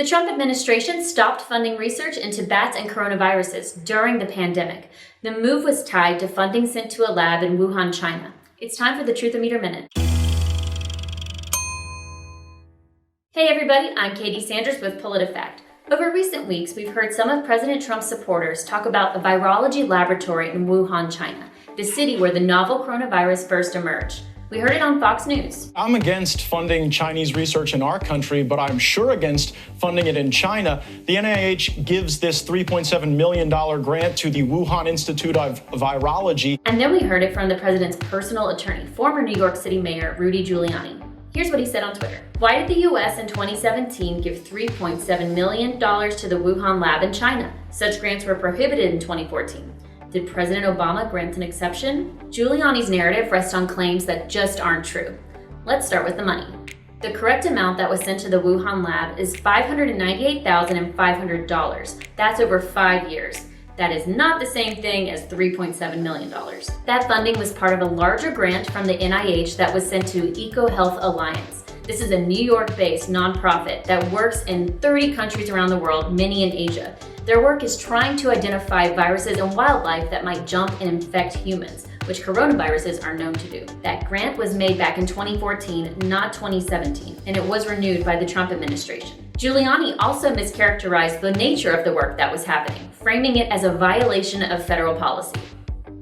The Trump administration stopped funding research into bats and coronaviruses during the pandemic. The move was tied to funding sent to a lab in Wuhan, China. It's time for the Truth-O-Meter Minute. Hey everybody, I'm Katie Sanders with PolitiFact. Over recent weeks, we've heard some of President Trump's supporters talk about the virology laboratory in Wuhan, China, the city where the novel coronavirus first emerged. We heard it on Fox News. I'm against funding Chinese research in our country, but I'm sure against funding it in China. The NIH gives this $3.7 million grant to the Wuhan Institute of Virology. And then we heard it from the president's personal attorney, former New York City Mayor Rudy Giuliani. Here's what he said on Twitter. Why did the U.S. in 2017 give $3.7 million to the Wuhan lab in China? Such grants were prohibited in 2014. Did President Obama grant an exception? Giuliani's narrative rests on claims that just aren't true. Let's start with the money. The correct amount that was sent to the Wuhan lab is $598,500. That's over 5 years. That is not the same thing as $3.7 million. That funding was part of a larger grant from the NIH that was sent to EcoHealth Alliance. This is a New York-based nonprofit that works in 30 countries around the world, many in Asia. Their work is trying to identify viruses in wildlife that might jump and infect humans, which coronaviruses are known to do. That grant was made back in 2014, not 2017, and it was renewed by the Trump administration. Giuliani also mischaracterized the nature of the work that was happening, framing it as a violation of federal policy.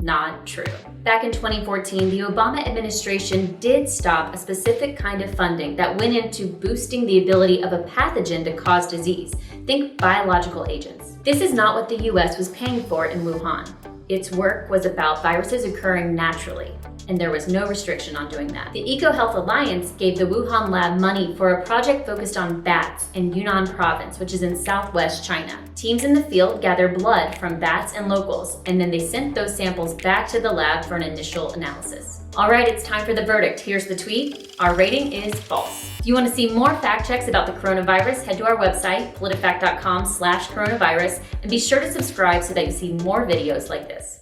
Not true. Back in 2014, the Obama administration did stop a specific kind of funding that went into boosting the ability of a pathogen to cause disease. Think biological agents. This is not what the US was paying for in Wuhan. Its work was about viruses occurring naturally, and there was no restriction on doing that. The EcoHealth Alliance gave the Wuhan lab money for a project focused on bats in Yunnan province, which is in southwest China. Teams in the field gathered blood from bats and locals, and then they sent those samples back to the lab for an initial analysis. All right, it's time for the verdict. Here's the tweet. Our rating is false. If you want to see more fact checks about the coronavirus, head to our website, politifact.com/coronavirus, and be sure to subscribe so that you see more videos like this.